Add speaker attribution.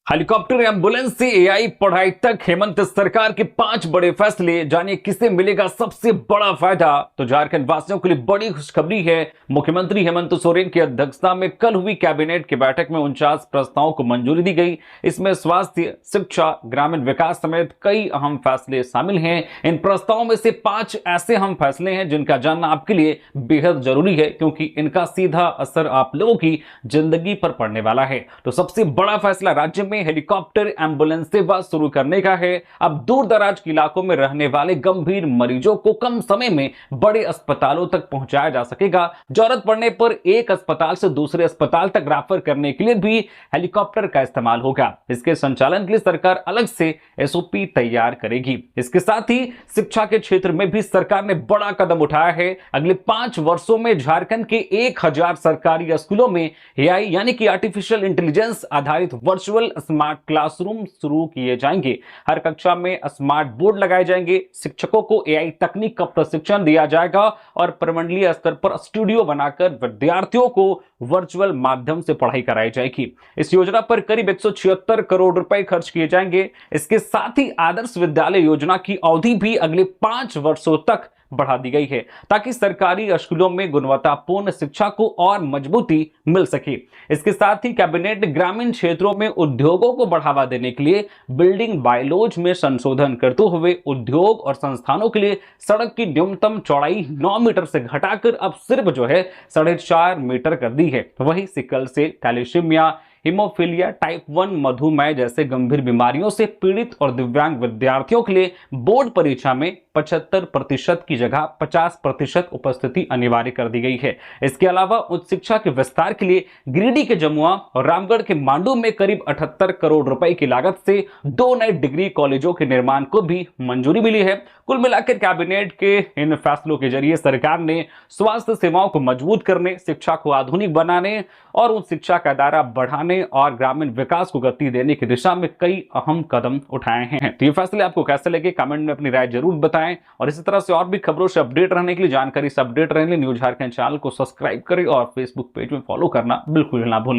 Speaker 1: Helicopter ambulance से AI पढ़ाई तक हेमंत सरकार के 5 बड़े फैसले, जानिए किसे मिलेगा सबसे बड़ा फायदा। तो झारखंड वासियों के लिए बड़ी खुशखबरी है। मुख्यमंत्री हेमंत सोरेन की अध्यक्षता में कल हुई कैबिनेट की बैठक में 49 प्रस्तावों को मंजूरी दी गई। इसमें स्वास्थ्य, शिक्षा, ग्रामीण विकास समेत कई अहम फैसले शामिल हैं। इन प्रस्तावों में से 5 ऐसे अहम फैसले हैं जिनका जानना आपके लिए बेहद जरूरी है, क्योंकि इनका सीधा असर आप लोगों की जिंदगी पर पड़ने वाला है। तो सबसे बड़ा फैसला राज्य में हेलीकॉप्टर एम्बुलेंस सेवा शुरू करने का है। अब दूर दराज के इलाकों में रहने वाले गंभीर मरीजों को कम समय में बड़े अस्पतालों तक पहुंचाया जा सकेगा। जरूरत पड़ने पर एक अस्पताल से दूसरे अस्पताल तक रेफर करने के लिए भी हेलीकॉप्टर का इस्तेमाल होगा। इसके संचालन के लिए सरकार अलग से एसओपी तैयार करेगी। इसके साथ ही शिक्षा के क्षेत्र में भी सरकार ने बड़ा कदम उठाया है। अगले 5 वर्षों में झारखंड के 1000 सरकारी स्कूलों में एआई यानी कि आर्टिफिशियल इंटेलिजेंस आधारित वर्चुअल स्मार्ट क्लासरूम शुरू किए जाएंगे। हर कक्षा में स्मार्ट बोर्ड लगाए जाएंगे। शिक्षकों को एआई तकनीक का प्रशिक्षण दिया जाएगा और प्रमंडलीय स्तर पर स्टूडियो बनाकर विद्यार्थियों को वर्चुअल माध्यम से पढ़ाई कराई जाएगी। इस योजना पर करीब 176 करोड़ रुपए खर्च किए जाएंगे। इसके साथ ही आदर्श विद्यालय योजना की अवधि भी अगले 5 वर्षों तक बढ़ा दी गई है, ताकि सरकारी स्कूलों में गुणवत्तापूर्ण शिक्षा को और मजबूती मिल सके। इसके साथ ही कैबिनेट ग्रामीण क्षेत्रों में उद्योगों को बढ़ावा देने के लिए बिल्डिंग बायलॉज में संशोधन करते हुए उद्योग और संस्थानों के लिए सड़क की न्यूनतम चौड़ाई 9 मीटर से घटाकर अब सिर्फ 4.5 मीटर कर दी है। वही sickle cell, thalassaemia, haemophilia type 1, मधुमेह जैसे गंभीर बीमारियों से पीड़ित और दिव्यांग विद्यार्थियों के लिए बोर्ड परीक्षा में 75% की जगह 50% उपस्थिति अनिवार्य कर दी गई है। इसके अलावा उच्च शिक्षा के विस्तार के लिए गिरिडीह के जमुआ और रामगढ़ के मांडू में करीब 78 करोड़ रुपए की लागत से 2 नए डिग्री कॉलेजों के निर्माण को भी मंजूरी मिली है। कुल मिलाकर कैबिनेट के इन फैसलों के जरिए सरकार ने स्वास्थ्य सेवाओं को मजबूत करने, शिक्षा को आधुनिक बनाने और उच्च शिक्षा का दायरा बढ़ाने और ग्रामीण विकास को गति देने की दिशा में कई अहम कदम उठाए हैं। तो ये फैसले आपको कैसे लगे, कमेंट में अपनी राय जरूर बताएं। और इसी तरह से और भी खबरों से अपडेट रहने के लिए, जानकारी से अपडेट रहने के लिए न्यूज़ झारखंड चैनल को सब्सक्राइब करें और फेसबुक पेज में फॉलो करना बिल्कुल ना भूलें।